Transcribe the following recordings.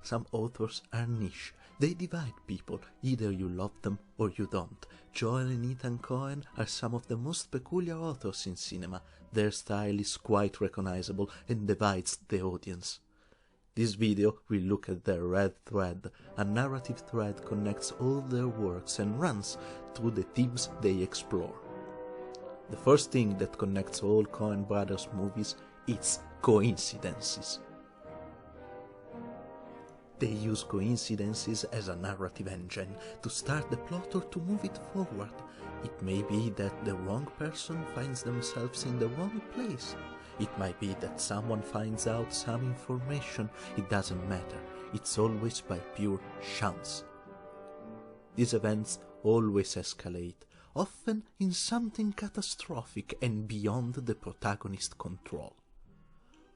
some authors are niche. They divide people, either you love them or you don't. Joel and Ethan Coen are some of the most peculiar authors in cinema. Their style is quite recognizable and divides the audience. This video will look at their red thread. A narrative thread connects all their works and runs through the themes they explore. The first thing that connects all Coen brothers movies is coincidences. They use coincidences as a narrative engine to start the plot or to move it forward. It may be that the wrong person finds themselves in the wrong place. It might be that someone finds out some information. It doesn't matter. It's always by pure chance. These events always escalate, often in something catastrophic and beyond the protagonist's control,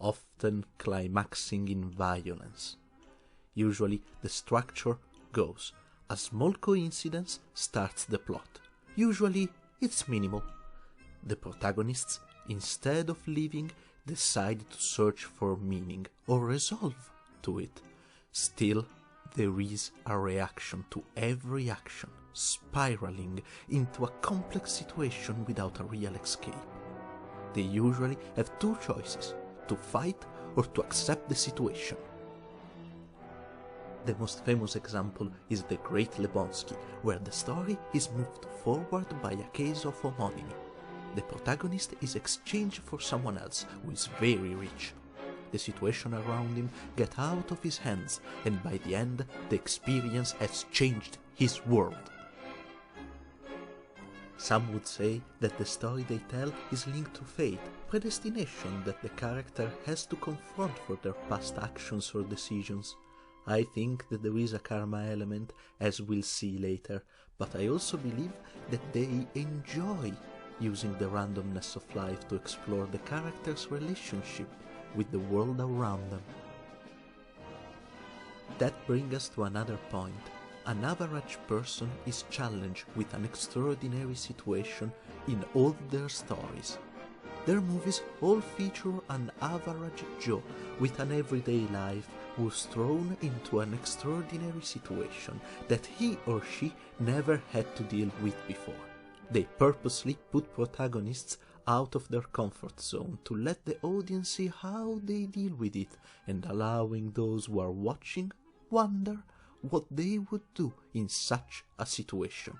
often climaxing in violence. Usually the structure goes: a small coincidence starts the plot. Usually it's minimal. The protagonists, instead of leaving, decide to search for meaning or resolve to it. Still, there is a reaction to every action, spiraling into a complex situation without a real escape. They usually have two choices: to fight or to accept the situation. The most famous example is The Great Lebowski, where the story is moved forward by a case of homonymy. The protagonist is exchanged for someone else who is very rich. The situation around him gets out of his hands, and by the end, the experience has changed his world. Some would say that the story they tell is linked to fate, predestination that the character has to confront for their past actions or decisions. I think that there is a karma element, as we'll see later, but I also believe that they enjoy using the randomness of life to explore the character's relationship with the world around them. That brings us to another point. An average person is challenged with an extraordinary situation in all their stories. Their movies all feature an average Joe with an everyday life who's thrown into an extraordinary situation that he or she never had to deal with before. They purposely put protagonists out of their comfort zone to let the audience see how they deal with it, and allowing those who are watching wonder what they would do in such a situation.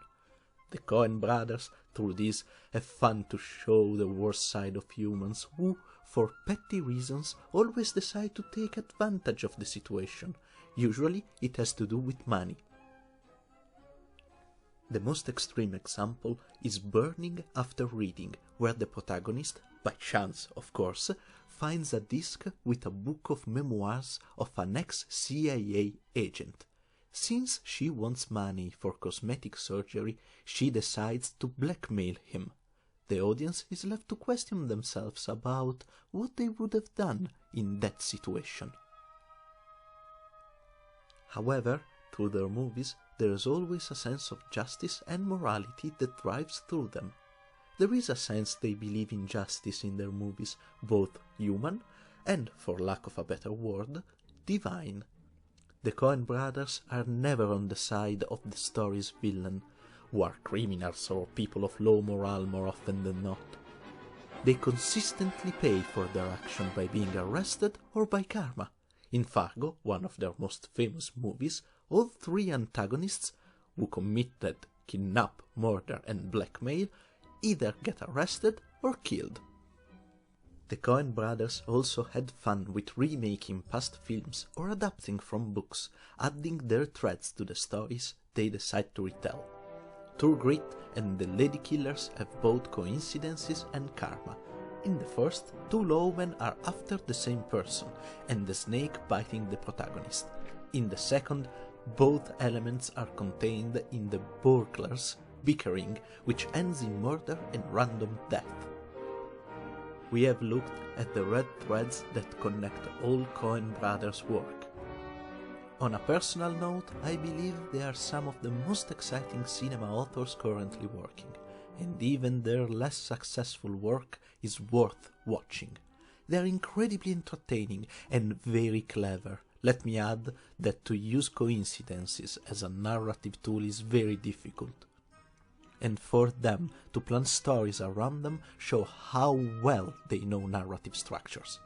The Coen brothers, through this, have fun to show the worst side of humans who, for petty reasons, always decide to take advantage of the situation. Usually it has to do with money. The most extreme example is Burning After Reading, where the protagonist, by chance of course, finds a disc with a book of memoirs of an ex-CIA agent. Since she wants money for cosmetic surgery, she decides to blackmail him. The audience is left to question themselves about what they would have done in that situation. However, through their movies, there is always a sense of justice and morality that drives through them. There is a sense they believe in justice in their movies, both human and, for lack of a better word, divine. The Coen brothers are never on the side of the story's villain, who are criminals or people of low morale more often than not. They consistently pay for their action by being arrested or by karma. In Fargo, one of their most famous movies, all three antagonists, who committed kidnap, murder and blackmail, either get arrested or killed. The Coen brothers also had fun with remaking past films or adapting from books, adding their threads to the stories they decide to retell. True Grit and The Ladykillers have both coincidences and karma. In the first, two lawmen are after the same person, and the snake biting the protagonist. In the second, both elements are contained in the burglars bickering, which ends in murder and random death. We have looked at the red threads that connect all Coen brothers' work. On a personal note, I believe they are some of the most exciting cinema authors currently working, and even their less successful work is worth watching. They are incredibly entertaining and very clever. Let me add that to use coincidences as a narrative tool is very difficult, and for them to plan stories around them show how well they know narrative structures.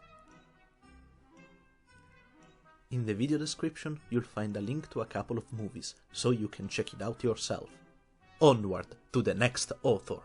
In the video description you'll find a link to a couple of movies, so you can check it out yourself. Onward to the next author!